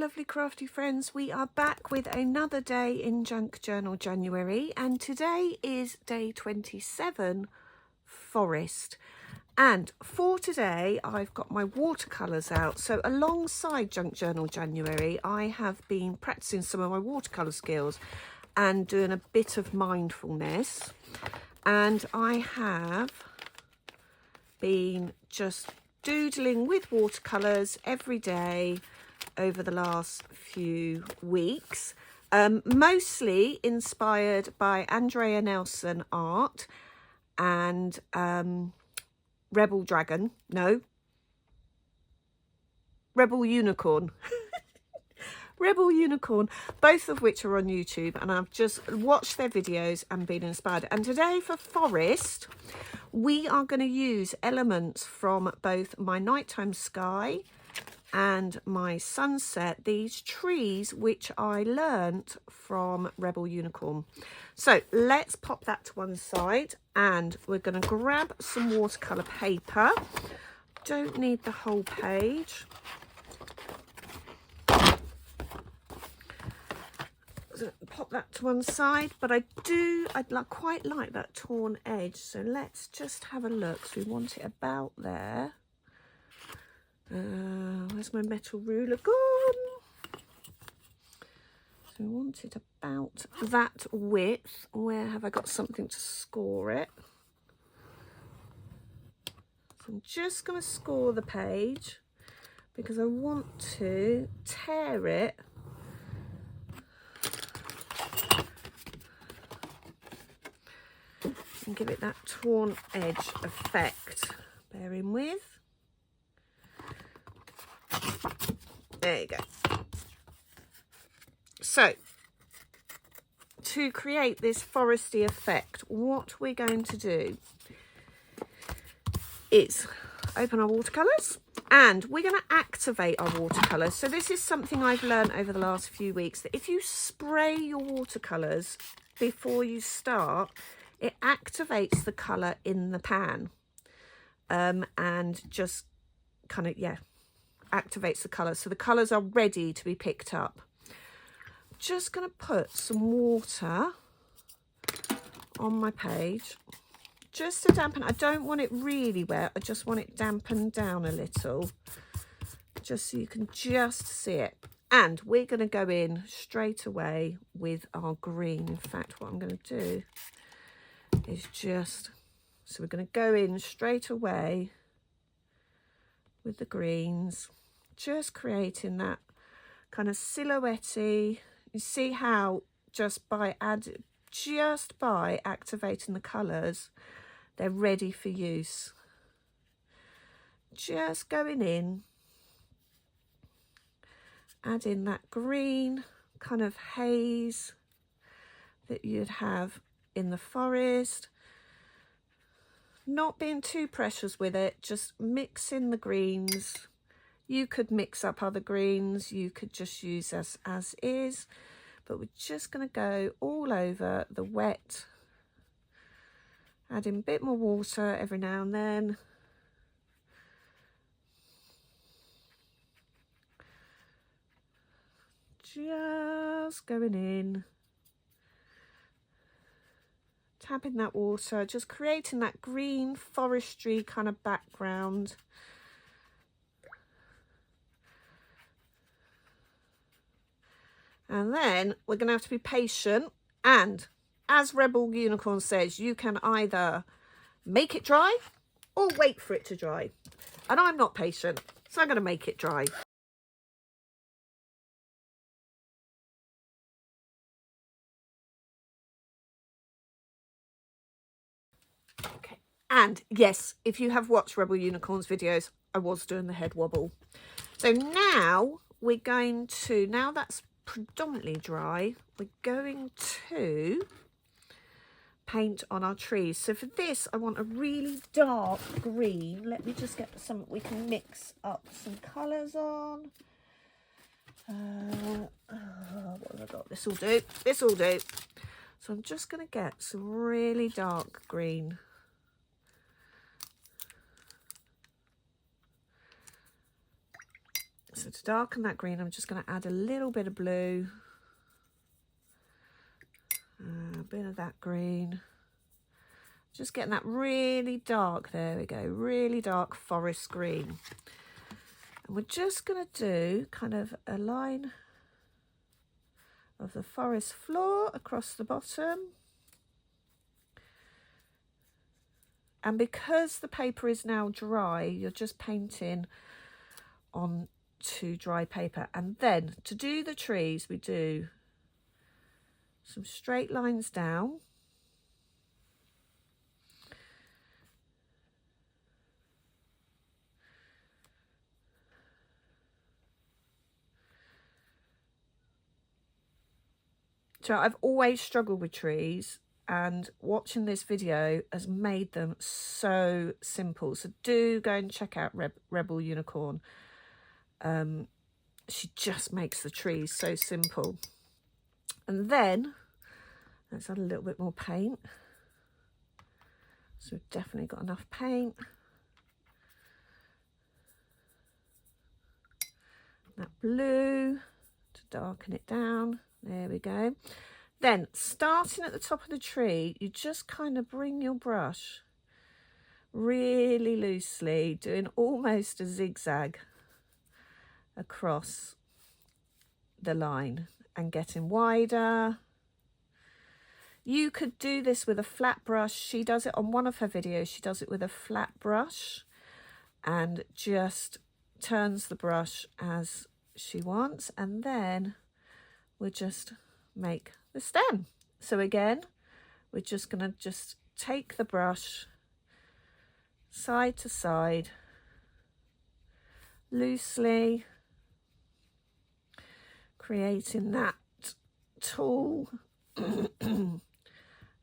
lovely crafty friends, we are back with another day in Junk Journal January, and today is day 27, Forest. And for today I've got my watercolours out. So alongside Junk Journal January, I have been practicing some of my watercolour skills and doing a bit of mindfulness, and I have been just doodling with watercolours every day over the last few weeks, mostly inspired by Andrea Nelson art and Rebel Unicorn. Rebel Unicorn, both of which are on YouTube, and I've just watched their videos and been inspired. And today for Forest, we are going to use elements from both my nighttime sky and my sunset, these trees which I learnt from Rebel Unicorn. So let's pop that to one side, and we're going to grab some watercolour paper. Don't need the whole page. So pop that to one side, but I'd quite like that torn edge, so let's just have a look. So we want it about there. Where's my metal ruler gone? So we want it about that width. Where have I got something to score it? So I'm just going to score the page because I want to tear it and give it that torn edge effect. Bearing with. There you go. So, to create this foresty effect, what we're going to do is open our watercolours, and we're going to activate our watercolours. So this is something I've learned over the last few weeks, that if you spray your watercolours before you start, it activates the colour in the pan, and just kind of, activates the colour. So the colours are ready to be picked up. Just going to put some water on my page, just to dampen. I don't want it really wet. I just want it dampened down a little, just so you can just see it. And we're going to go in straight away with our green. In fact, what I'm going to do is so we're going to go in straight away with the greens, just creating that kind of silhouette-y. You see how just by activating the colours, they're ready for use. Just going in, adding that green kind of haze that you'd have in the forest, not being too precious with it, just mixing the greens. You could mix up other greens, you could just use as is, but we're just going to go all over the wet, adding a bit more water every now and then. Just going in, tapping that water, just creating that green forestry kind of background. And then we're going to have to be patient, and as Rebel Unicorn says, you can either make it dry or wait for it to dry. And I'm not patient, so I'm going to make it dry. Okay. And yes, if you have watched Rebel Unicorn's videos, I was doing the head wobble. So now we're going to, now that's predominantly dry, we're going to paint on our trees. So for this, I want a really dark green. Let me just get something we can mix up some colours on. What have I got? This will do. This will do. So I'm just going to get some really dark green. So to To darken that green, I'm just going to add a little bit of blue, a bit of that green. Just getting that really dark, there we go, really dark forest green. And we're just going to do kind of a line of the forest floor across the bottom. And because the paper is now dry, you're just painting on to dry paper. And then to do the trees, we do some straight lines down. So I've always struggled with trees, and watching this video has made them so simple. So do go and check out Rebel Unicorn. She just makes the trees so simple. And then let's add a little bit more paint. So we've definitely got enough paint. That blue to darken it down. There we go. Then starting at the top of the tree, you just kind of bring your brush really loosely, doing almost a zigzag across the line and getting wider. You could do this with a flat brush. She does it on one of her videos. She does it with a flat brush and just turns the brush as she wants, and then we'll just make the stem. So again, we're just going to just take the brush side to side loosely, creating that tall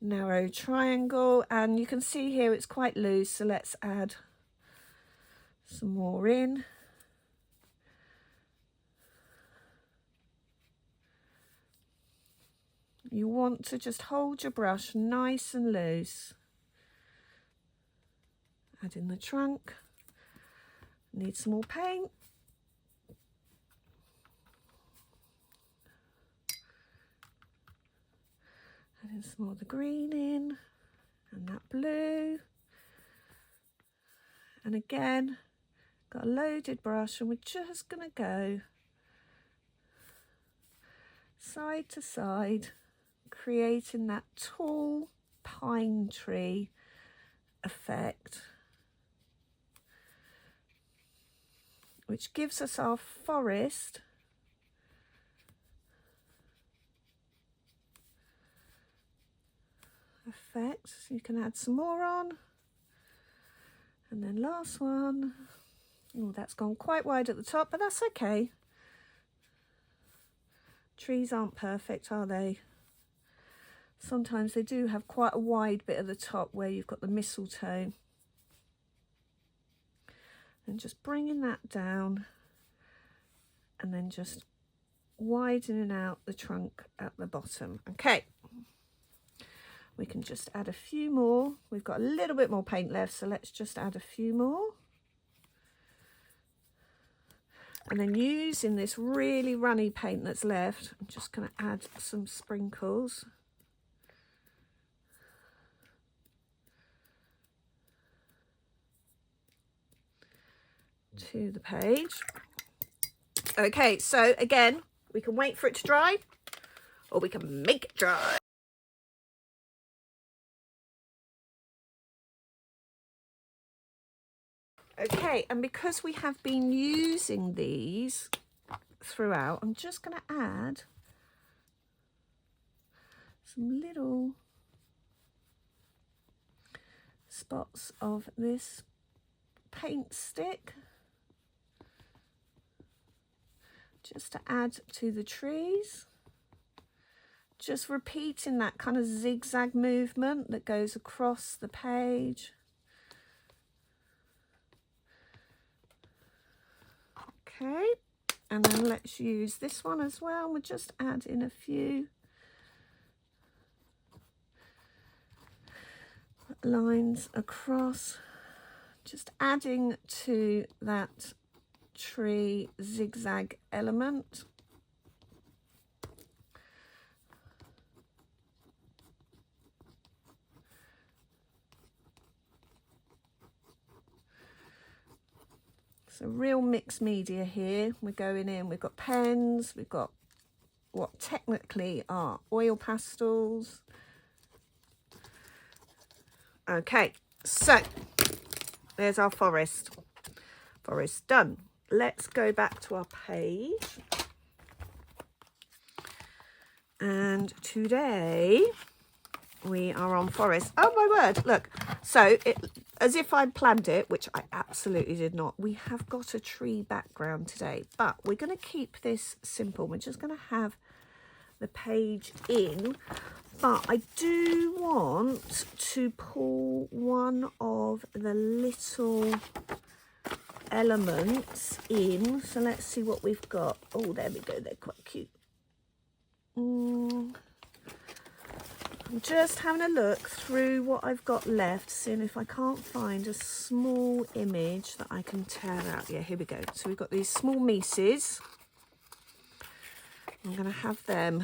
narrow triangle. And you can see here it's quite loose, so let's add some more in. You want to just hold your brush nice and loose. Add in the trunk. Need some more paint. Adding some more of the green in, and that blue. And again, got a loaded brush, and we're just going to go side to side, creating that tall pine tree effect, which gives us our forest effect. So you can add some more on. And then last one. Oh, that's gone quite wide at the top, but that's okay. Trees aren't perfect, are they? Sometimes they do have quite a wide bit at the top where you've got the mistletoe. And just bringing that down, and then just widening out the trunk at the bottom. Okay, we can just add a few more. We've got a little bit more paint left, so let's just add a few more. And then using this really runny paint that's left, I'm just going to add some sprinkles. To the page. Okay, so again, we can wait for it to dry, or we can make it dry. Okay, and because we have been using these throughout, I'm just going to add some little spots of this paint stick, just to add to the trees. Just repeating that kind of zigzag movement that goes across the page. Okay, and then let's use this one as well. We'll just add in a few lines across, just adding to that tree zigzag element. So real mixed media here. We're going in, we've got pens, we've got what technically are oil pastels. Okay, so there's our forest. Forest done. Let's go back to our page. And today we are on forest. Oh my word, look. So as if I'd planned it, which I absolutely did not, we have got a tree background today, but we're going to keep this simple. We're just going to have the page in, but I do want to pull one of the little elements in. So let's see what we've got. Oh, there we go. They're quite cute. I'm just having a look through what I've got left, seeing if I can't find a small image that I can tear out. Yeah, here we go. So we've got these small Mises. I'm going to have them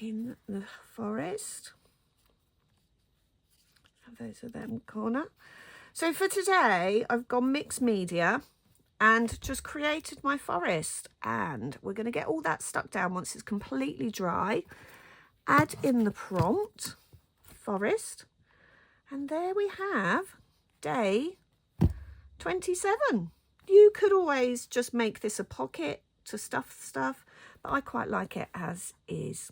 in the forest. Have those of them corner. So for today, I've gone mixed media and just created my forest. And we're going to get all that stuck down once it's completely dry. Add in the prompt, forest. And there we have day 27. You could always just make this a pocket to stuff stuff, but I quite like it as is.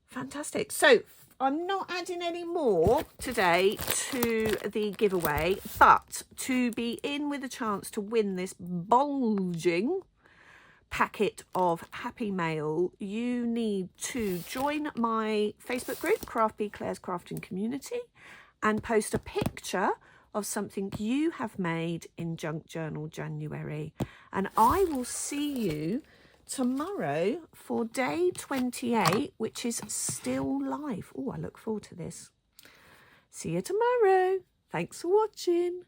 Fantastic. So I'm not adding any more today to the giveaway, but to be in with a chance to win this bulging packet of Happy Mail, you need to join my Facebook group, craftbeeclaire's Crafting Community, and post a picture of something you have made in Junk Journal January. And I will see you tomorrow for day 28, which is still live. Oh, I look forward to this. See you tomorrow. Thanks for watching.